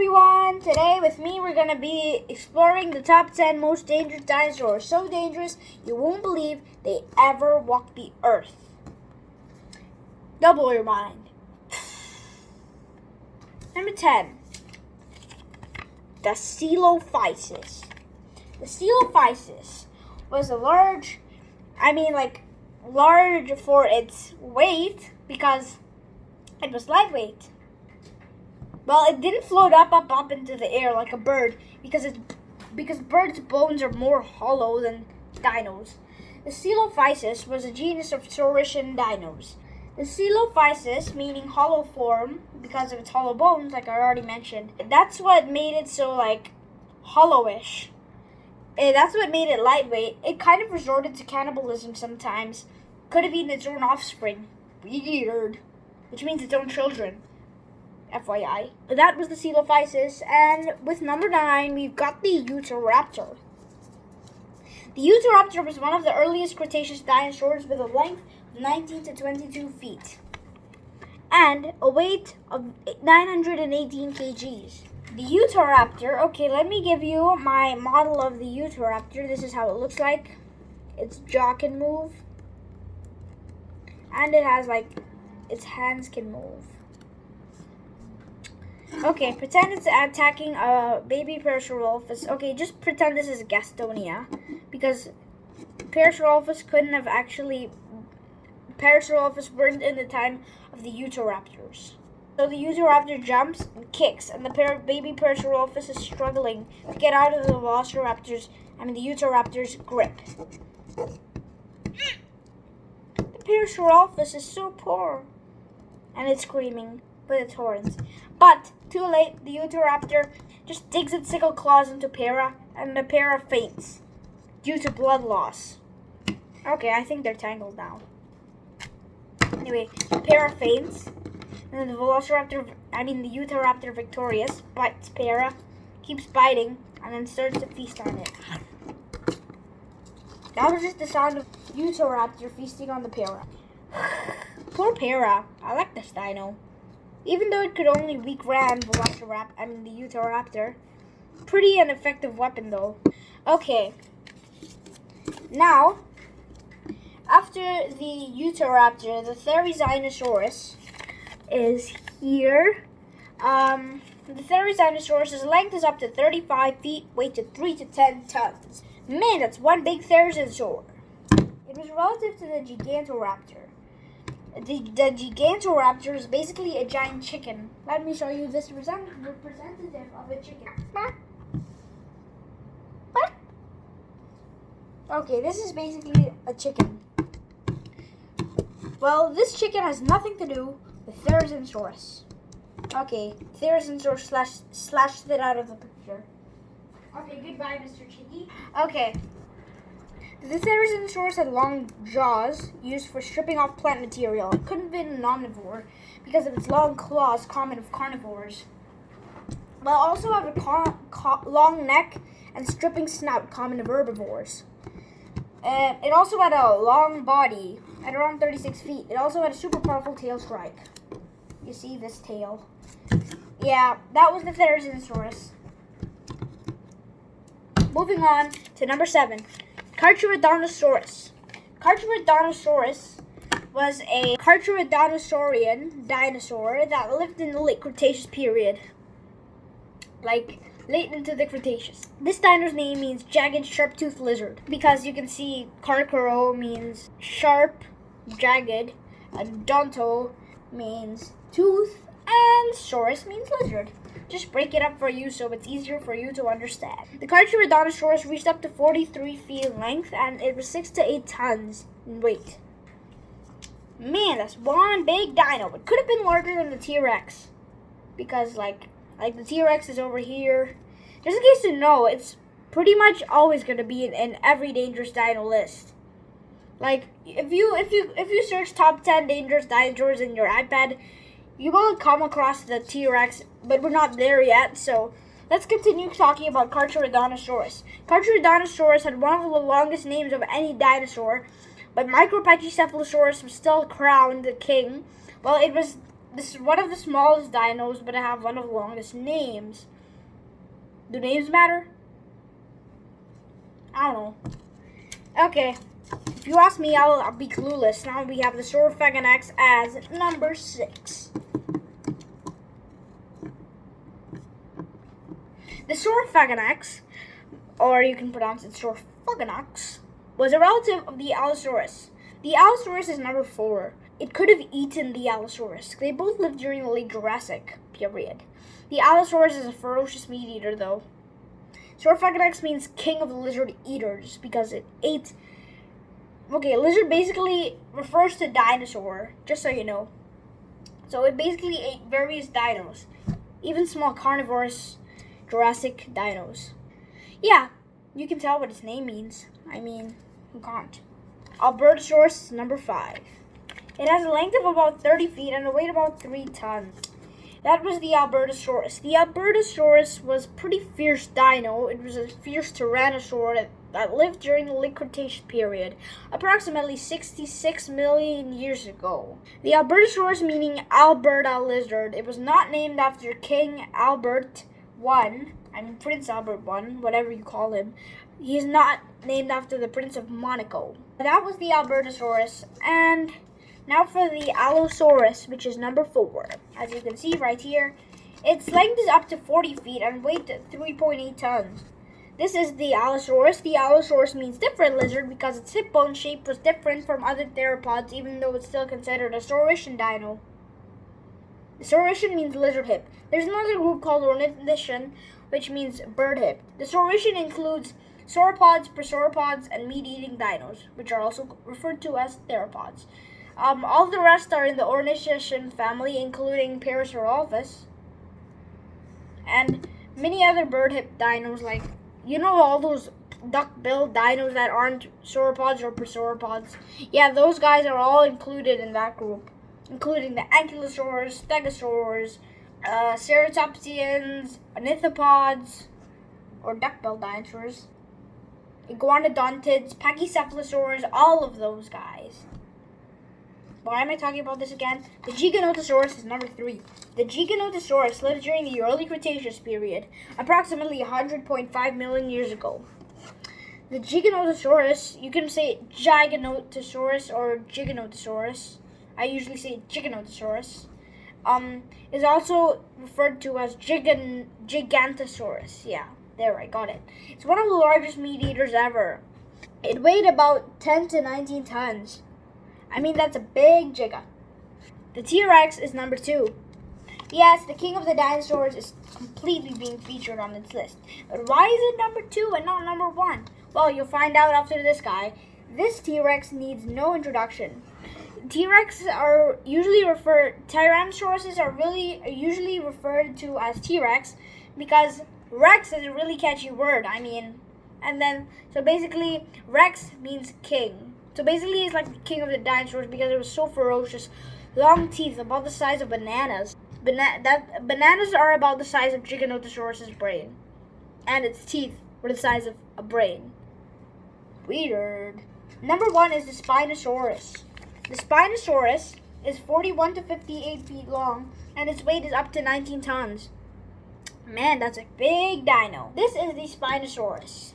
everyone! Today with me we're going to be exploring the top 10 most dangerous dinosaurs. So dangerous you won't believe they ever walked the earth. Double your mind. Number 10. The Coelophysis. The Coelophysis was a large for its weight because it was lightweight. Well, it didn't float up into the air like a bird because birds' bones are more hollow than dinos. The Coelophysis was a genus of saurischian dinos. The Coelophysis, meaning hollow form because of its hollow bones, like I already mentioned, that's what made it so hollowish. That's what made it lightweight. It kind of resorted to cannibalism sometimes. Could have eaten its own offspring. Weird. Which means its own children. FYI. That was the Coelophysis, and with number 9, we've got the Utahraptor. The Utahraptor was one of the earliest Cretaceous dinosaurs with a length of 19 to 22 feet and a weight of 918 kgs. The Utahraptor, okay, let me give you my model of the Utahraptor. This is how it looks like. Its jaw can move, and it has its hands can move. Okay, pretend it's attacking a baby Protoceratops. Okay, just pretend this is Gastonia, because Protoceratops couldn't have actually. Protoceratops weren't in the time of the Utahraptors. So the Utahraptor jumps and kicks, and the baby Protoceratops is struggling to get out of the Utahraptor's grip. The Protoceratops is so poor, and it's screaming with its horns. But too late, the Utahraptor just digs its sickle claws into Para, and the Para faints due to blood loss. Okay, I think they're tangled now. Anyway, the Para faints, and then the Utahraptor victorious bites Para, keeps biting, and then starts to feast on it. That was just the sound of Utahraptor feasting on the Para. Poor Para. I like this dino. Even though it could only weak ram the Utahraptor. Pretty an effective weapon though. Okay. Now, after the Utahraptor, the Therizinosaurus is here. The Therizinosaurus' length is up to 35 feet, weight to 3 to 10 tons. Man, that's one big Therizinosaur. It was relative to the Gigantoraptor. The Gigantoraptor is basically a giant chicken. Let me show you this representative of a chicken. Okay, this is basically a chicken. Well, this chicken has nothing to do with Therizinosaurus. Okay, Therizinosaurus slashed it out of the picture. Okay, goodbye, Mr. Chicky. Okay. The Therizinosaurus had long jaws used for stripping off plant material. It couldn't have been an omnivore because of its long claws, common of carnivores. But also have a long neck and stripping snout, common of herbivores. It also had a long body at around 36 feet. It also had a super powerful tail strike. You see this tail? Yeah, that was the Therizinosaurus. Moving on to number 7. Carcharodontosaurus. Carcharodontosaurus was a Carcharodontosaurian dinosaur that lived in the late Cretaceous period. Late into the Cretaceous. This dino's name means jagged, sharp-toothed lizard because you can see carcharo means sharp, jagged, and donto means tooth, and saurus means lizard. Just break it up for you so it's easier for you to understand. The Carcharodontosaurus reached up to 43 feet in length, and it was 6 to 8 tons in weight. Man, that's one big dino. It could have been larger than the T-Rex because the T-Rex is over here. Just in case you know, it's pretty much always going to be in every dangerous dino list. If you search top 10 dangerous dinosaurs in your iPad, you will come across the T-Rex, but we're not there yet, so let's continue talking about Carcharodontosaurus. Carcharodontosaurus had one of the longest names of any dinosaur, but Micropachycephalosaurus was still crowned the king. Well, it was This is one of the smallest dinos, but I have one of the longest names. Do names matter? I don't know. Okay. If you ask me, I'll be clueless. Now we have the Saurophagonax as number 6. The Saurophagonax, or you can pronounce it Saurophagonax, was a relative of the Allosaurus. The Allosaurus is number 4. It could have eaten the Allosaurus. They both lived during the late Jurassic period. The Allosaurus is a ferocious meat eater, though. Saurophagonax means king of the lizard eaters because it ate. Okay, lizard basically refers to dinosaur, just so you know. So it basically ate various dinos, even small carnivorous Jurassic dinos. Yeah, you can tell what its name means. I mean, who can't? Albertosaurus is number 5. It has a length of about 30 feet and a weight about 3 tons. That was the Albertosaurus. The Albertosaurus was a pretty fierce dino. It was a fierce tyrannosaur that lived during the late Cretaceous period, approximately 66 million years ago. The Albertosaurus, meaning Alberta lizard, it was not named after King Albert I. I mean Prince Albert I, whatever you call him. He is not named after the Prince of Monaco. That was the Albertosaurus, and now for the Allosaurus, which is number 4. As you can see right here, its length is up to 40 feet and weight 3.8 tons. This is the Allosaurus. The Allosaurus means different lizard because its hip bone shape was different from other theropods, even though it's still considered a Saurischian dino. The Saurischian means lizard hip. There's another group called Ornithischian, which means bird hip. The Saurischian includes sauropods, prosauropods, and meat-eating dinos, which are also referred to as theropods. All the rest are in the Ornithischian family, including Protoceratops and many other bird hip dinos, like, you know, all those duck-billed dinos that aren't sauropods or prosauropods. Yeah, those guys are all included in that group, including the ankylosaurs, stegosaurs, ceratopsians, ornithopods, or duck-billed dinosaurs, iguanodontids, pachycephalosaurs, all of those guys. Why am I talking about this again? The Giganotosaurus is number 3. The Giganotosaurus lived during the early Cretaceous period, approximately 100.5 million years ago. The Giganotosaurus, you can say Giganotosaurus or Giganotosaurus. I usually say Giganotosaurus. Is also referred to as Gigantosaurus. Yeah, there, I got it. It's one of the largest meat eaters ever. It weighed about 10 to 19 tons. I mean, that's a big Giga. The T-Rex is number 2. Yes, the king of the dinosaurs is completely being featured on its list. But why is it number 2 and not number 1? Well, you'll find out after this guy. This T-Rex needs no introduction. T-Rex are usually Tyrannosauruses are usually referred to as T-Rex because Rex is a really catchy word. I mean, and then, so basically, Rex means king. So basically, it's like the king of the dinosaurs because it was so ferocious. Long teeth, about the size of bananas. Bananas are about the size of Giganotosaurus's brain. And its teeth were the size of a brain. Weird. Number 1 is the Spinosaurus. The Spinosaurus is 41 to 58 feet long, and its weight is up to 19 tons. Man, that's a big dino. This is the Spinosaurus.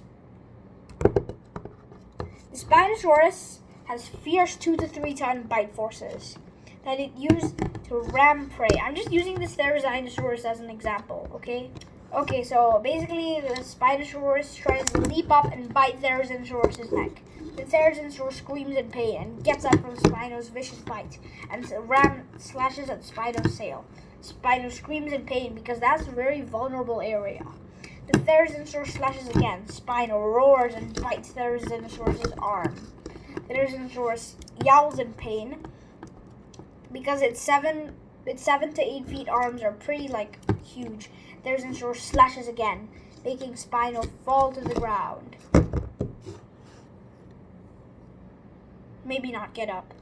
The Spinosaurus has fierce 2 to 3 ton bite forces that it used to ram prey. I'm just using the Therizinosaurus as an example, okay? Okay, so basically the Spinosaurus tries to leap up and bite Therizinosaurus' neck. The Therizinosaurus screams in pain and gets up from Spino's vicious bite, and the ram slashes at Spino's sail. Spino screams in pain because that's a very vulnerable area. The Therizinosaurus slashes again. Spino roars and bites Therizinosaurus' arm. The Therizinosaurus yowls in pain because its 7 to 8 feet arms are pretty huge. Therizinosaurus slashes again, making Spino fall to the ground. Maybe not get up.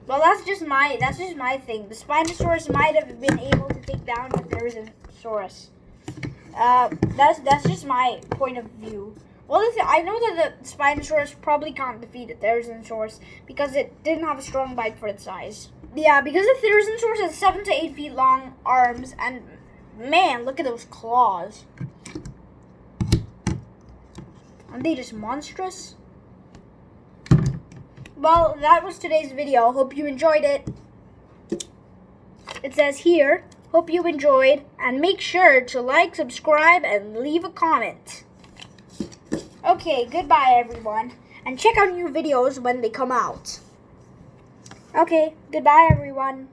Well, that's just my thing. The Spinosaurus might have been able to take down the Therizinosaurus. That's just my point of view. Well, I know that the Spinosaurus probably can't defeat the Therizinosaurus because it didn't have a strong bite for its size. Yeah, because the Therizinosaurus has 7 to 8 feet long arms, and man, look at those claws. Aren't they just monstrous? Well, that was today's video. Hope you enjoyed it. It says here, hope you enjoyed, and make sure to like, subscribe, and leave a comment. Okay, goodbye everyone, and check out new videos when they come out. Okay, goodbye everyone.